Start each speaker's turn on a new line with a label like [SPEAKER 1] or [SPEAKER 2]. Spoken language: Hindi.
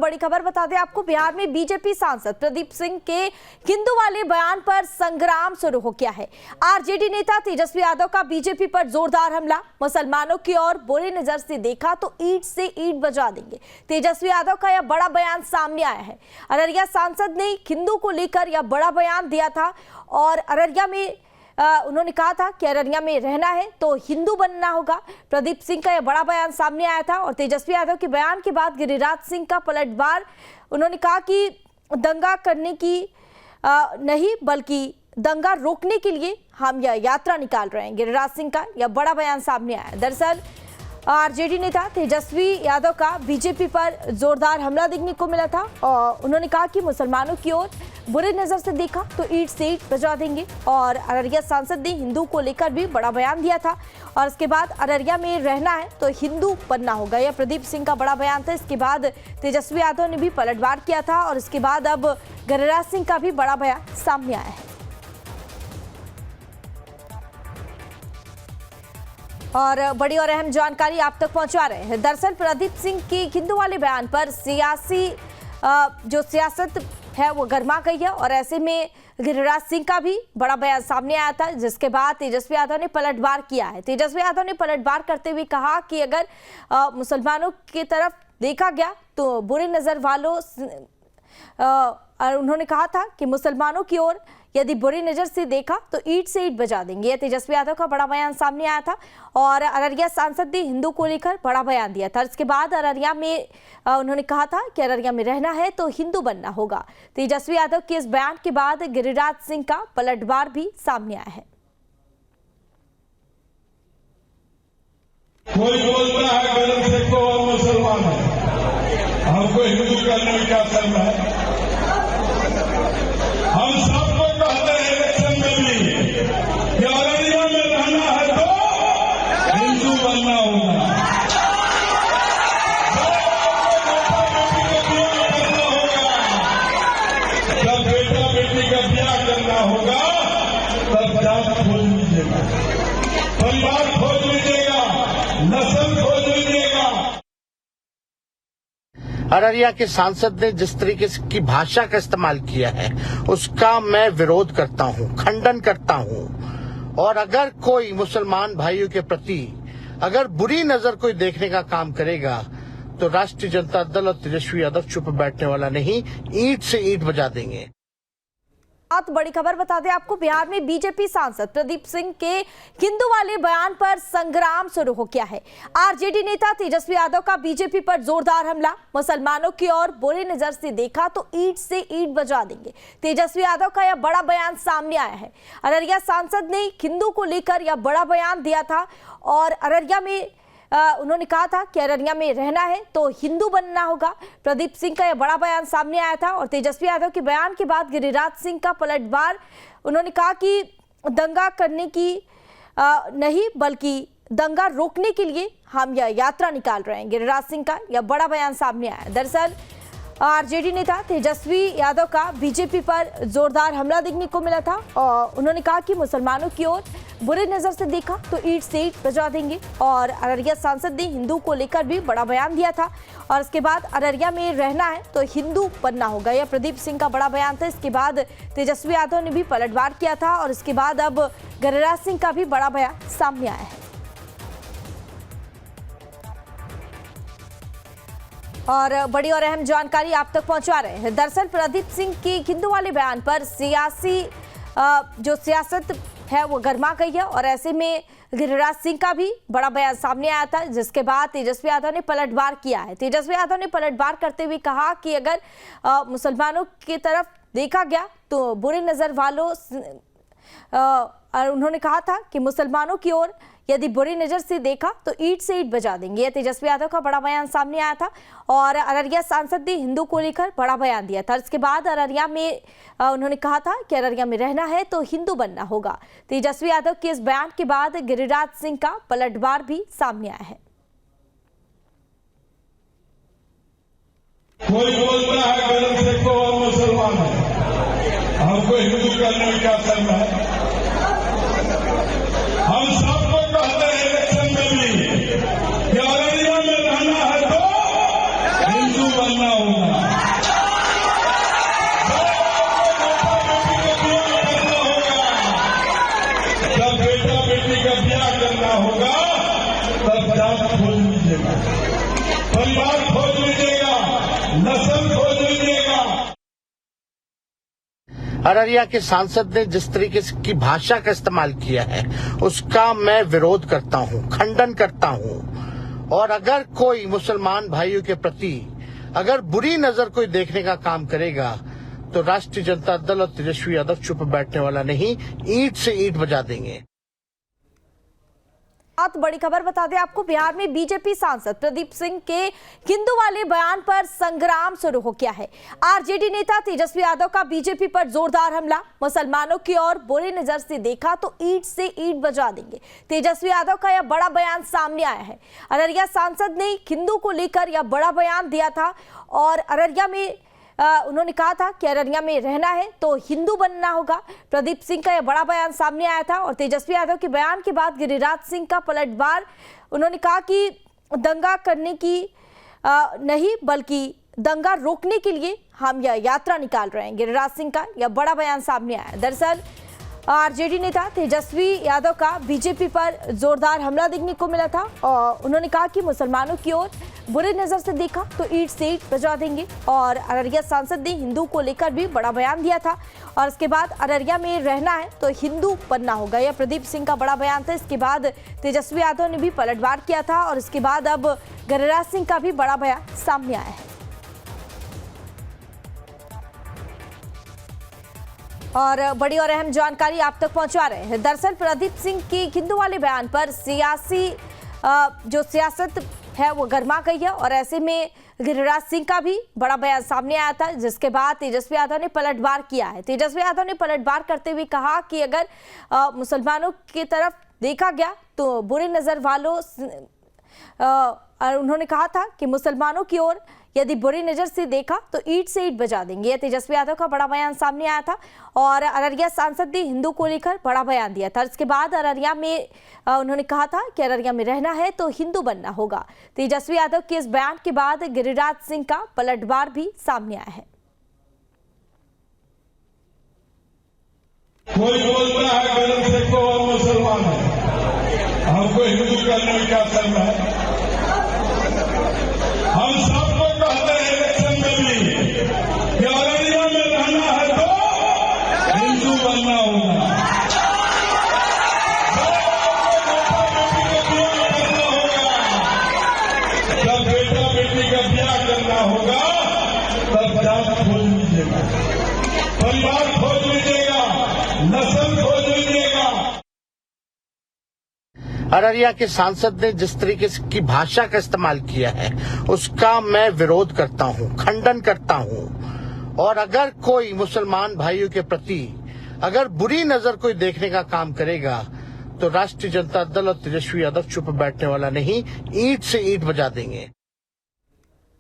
[SPEAKER 1] बड़ी खबर बता दें आपको, बिहार में बीजेपी सांसद प्रदीप सिंह के हिंदू वाले बयान पर संग्राम शुरू हो गया है। आरजेडी नेता तेजस्वी यादव का बीजेपी पर जोरदार हमला। मुसलमानों की ओर बुरी नजर से देखा तो ईंट से ईंट बजा देंगे। तेजस्वी यादव का यह बड़ा बयान सामने आया है। अररिया सांसद ने हिंदू को लेकर यह बड़ा बयान दिया था और अररिया में उन्होंने कहा था कि अररिया में रहना है तो हिंदू बनना होगा। प्रदीप सिंह का यह बड़ा बयान सामने आया था और तेजस्वी यादव के बयान के बाद गिरिराज सिंह का पलटवार। उन्होंने कहा कि दंगा करने की नहीं बल्कि दंगा रोकने के लिए हम यह यात्रा निकाल रहे हैं। गिरिराज सिंह का यह बड़ा बयान सामने आया। दरअसल आरजेडी नेता तेजस्वी यादव का बीजेपी पर जोरदार हमला देखने को मिला था और उन्होंने कहा कि मुसलमानों की ओर बुरी नजर से देखा तो ईंट से ईंट बजा देंगे। और अररिया सांसद ने हिंदू को लेकर भी बड़ा बयान दिया था और इसके बाद अररिया में रहना है तो हिंदू बनना होगा। यह प्रदीप सिंह का बड़ा बयान था। इसके बाद तेजस्वी यादव ने भी पलटवार किया था और इसके बाद अब गिरिराज सिंह का भी बड़ा बयान सामने आया है। और बड़ी और अहम जानकारी आप तक पहुंचा रहे हैं। दरअसल प्रदीप सिंह के हिंदू वाले बयान पर सियासत है वो गर्मा गई है और ऐसे में गिरिराज सिंह का भी बड़ा बयान सामने आया था, जिसके बाद तेजस्वी यादव ने पलटवार किया है। तेजस्वी यादव ने पलटवार करते हुए कहा कि अगर मुसलमानों की तरफ देखा गया तो बुरी नजर वालों और उन्होंने कहा था कि मुसलमानों की ओर यदि बुरी नजर से देखा तो ईंट से ईंट बजा देंगे। यह तेजस्वी यादव का बड़ा बयान सामने आया था और अररिया सांसद ने हिंदू को लेकर बड़ा बयान दिया था। इसके बाद अररिया में उन्होंने कहा था कि अररिया में रहना है तो हिंदू बनना होगा। तेजस्वी यादव के इस बयान के बाद गिरिराज सिंह का पलटवार भी सामने आया है।
[SPEAKER 2] कोई बोलता है गलत से तो हम मुसलमान हैं, हमको हिंदू करने में क्या करना है। हम सबको कहते हैं इलेक्शन में भी कि अररिया में रहना है तो हिंदू बनना होगा, जब बेटा बेटी का ब्याह करना होगा तब जात खोज लीजिएगा, परिवार खोज लीजिएगा, नस्ल खोज लीजिएगा।
[SPEAKER 3] अररिया के सांसद ने जिस तरीके की भाषा का इस्तेमाल किया है उसका मैं विरोध करता हूं, खंडन करता हूं। और अगर कोई मुसलमान भाइयों के प्रति अगर बुरी नजर कोई देखने का काम करेगा तो राष्ट्रीय जनता दल और तेजस्वी यादव चुप बैठने वाला नहीं, ईंट से ईंट बजा देंगे।
[SPEAKER 1] बड़ी खबर बता दें आपको, बिहार में बीजेपी सांसद प्रदीप सिंह के हिंदू वाले बयान पर संग्राम शुरू हो गया है। आरजेडी नेता तेजस्वी यादव का बीजेपी पर जोरदार हमला। मुसलमानों की ओर बुरी नजर से देखा तो ईंट से ईंट बजा देंगे। तेजस्वी यादव का यह बड़ा बयान सामने आया है। अररिया सांसद ने हिंदू को लेकर यह बड़ा बयान दिया था और अररिया में उन्होंने कहा था कि अररिया में रहना है तो हिंदू बनना होगा। प्रदीप सिंह का यह बड़ा बयान सामने आया था और तेजस्वी यादव के बयान के बाद गिरिराज सिंह का पलटवार। उन्होंने कहा कि दंगा करने की नहीं बल्कि दंगा रोकने के लिए हम यह यात्रा निकाल रहे हैं। गिरिराज सिंह का यह बड़ा बयान सामने आया। दरअसल आरजेडी नेता तेजस्वी यादव का बीजेपी पर जोरदार हमला देखने को मिला था और उन्होंने कहा कि मुसलमानों की ओर बुरी नजर से देखा तो ईंट से ईंट बजा देंगे। और अररिया सांसद ने हिंदू को लेकर भी बड़ा बयान दिया था और इसके बाद अररिया में रहना है तो हिंदू बनना होगा। यह प्रदीप सिंह का बड़ा बयान था। इसके बाद तेजस्वी यादव ने भी पलटवार किया था और इसके बाद अब गिरिराज सिंह का भी बड़ा बयान सामने आया है। और बड़ी और अहम जानकारी आप तक पहुंचा रहे हैं। दरअसल प्रदीप सिंह के हिंदू वाले बयान पर सियासत है वो गर्मा गई है और ऐसे में गिरिराज सिंह का भी बड़ा बयान सामने आया था, जिसके बाद तेजस्वी यादव ने पलटवार किया है। तेजस्वी यादव ने पलटवार करते हुए कहा कि अगर मुसलमानों की तरफ देखा गया तो बुरी नजर वालों और उन्होंने कहा था कि मुसलमानों की ओर यदि बुरी नजर से देखा तो ईंट से ईंट बजा देंगे। यह तेजस्वी यादव का बड़ा बयान सामने आया था और अररिया सांसद ने हिंदू को लेकर बड़ा बयान दिया था। इसके बाद अररिया में उन्होंने कहा था कि अररिया में रहना है तो हिंदू बनना होगा। तेजस्वी यादव के इस बयान के बाद गिरिराज सिंह का पलटवार भी सामने आया है।
[SPEAKER 2] कोई बोलता है गलत से तो हम मुसलमान हैं, हमको हिंदू करने में क्या करना है। हम सबको कहते हैं इलेक्शन में भी कि अररिया में रहना है तो हिंदू बनना होगा, नस्ल खोज लीजिएगा।
[SPEAKER 3] अररिया के सांसद ने जिस तरीके की भाषा का इस्तेमाल किया है उसका मैं विरोध करता हूं, खंडन करता हूं। और अगर कोई मुसलमान भाइयों के प्रति अगर बुरी नजर कोई देखने का काम करेगा तो राष्ट्रीय जनता दल और तेजस्वी यादव चुप बैठने वाला नहीं, ईंट से ईंट बजा देंगे।
[SPEAKER 1] बहुत बड़ी खबर बता दें आपको, बिहार में बीजेपी सांसद प्रदीप सिंह के हिंदू वाले बयान पर संग्राम शुरू हो गया है। आरजेडी नेता तेजस्वी यादव का बीजेपी पर जोरदार हमला। मुसलमानों की ओर बुरी नजर से देखा तो ईंट से ईंट बजा देंगे। तेजस्वी यादव का यह बड़ा बयान सामने आया है। अररिया सांसद ने हिंदू को लेकर यह बड़ा बयान दिया था और अररिया में उन्होंने कहा था कि अररिया में रहना है तो हिंदू बनना होगा। प्रदीप सिंह का यह बड़ा बयान सामने आया था और तेजस्वी यादव के बयान के बाद गिरिराज सिंह का पलटवार। उन्होंने कहा कि दंगा करने की नहीं बल्कि दंगा रोकने के लिए हम यह यात्रा निकाल रहे हैं। गिरिराज सिंह का यह बड़ा बयान सामने आया। दरअसल आरजेडी नेता तेजस्वी यादव का बीजेपी पर जोरदार हमला देखने को मिला था और उन्होंने कहा कि मुसलमानों की ओर बुरी नजर से देखा तो ईंट से ईंट बजा देंगे। और अररिया सांसद ने हिंदू को लेकर भी बड़ा बयान दिया था और इसके बाद अररिया में रहना है तो हिंदू बनना होगा। यह प्रदीप सिंह का बड़ा बयान था। इसके बाद तेजस्वी यादव ने भी पलटवार किया था और इसके बाद अब गिरिराज सिंह का भी बड़ा बयान सामने आया है। और बड़ी और अहम जानकारी आप तक पहुंचा रहे हैं। दरअसल प्रदीप सिंह के हिंदू वाले बयान पर सियासत है वो गर्मा गई है और ऐसे में गिरिराज सिंह का भी बड़ा बयान सामने आया था, जिसके बाद तेजस्वी यादव ने पलटवार किया है। तेजस्वी यादव ने पलटवार करते हुए कहा कि अगर मुसलमानों की तरफ देखा गया तो बुरी नजर वालों और उन्होंने कहा था कि मुसलमानों की ओर यदि बुरी नजर से देखा तो ईंट से ईंट बजा देंगे। यह तेजस्वी यादव का बड़ा बयान सामने आया था और अररिया सांसद ने हिंदू को लेकर बड़ा बयान दिया था। इसके बाद अररिया में उन्होंने कहा था कि अररिया में रहना है तो हिंदू बनना होगा। तेजस्वी यादव के इस बयान के बाद गिरिराज सिंह का पलटवार भी सामने आया है।
[SPEAKER 2] कोई बोलता है गलत से को हम मुसलमान है, हमको हिंदू करने में क्या करना है। हम सबको कहते हैं इलेक्शन में भी कि अररिया में रहना है तो हिंदू बनना होगा, जब बेटा बेटी का ब्याह करना होगा तब जात खोज लीजिएगा, परिवार खोज लीजिएगा, नस्ल खोज लीजिएगा।
[SPEAKER 3] अररिया के सांसद ने जिस तरीके की भाषा का इस्तेमाल किया है उसका मैं विरोध करता हूं, खंडन करता हूं। और अगर कोई मुसलमान भाइयों के प्रति अगर बुरी नजर कोई देखने का काम करेगा तो राष्ट्रीय जनता दल और तेजस्वी यादव चुप बैठने वाला नहीं, ईंट से ईंट बजा देंगे।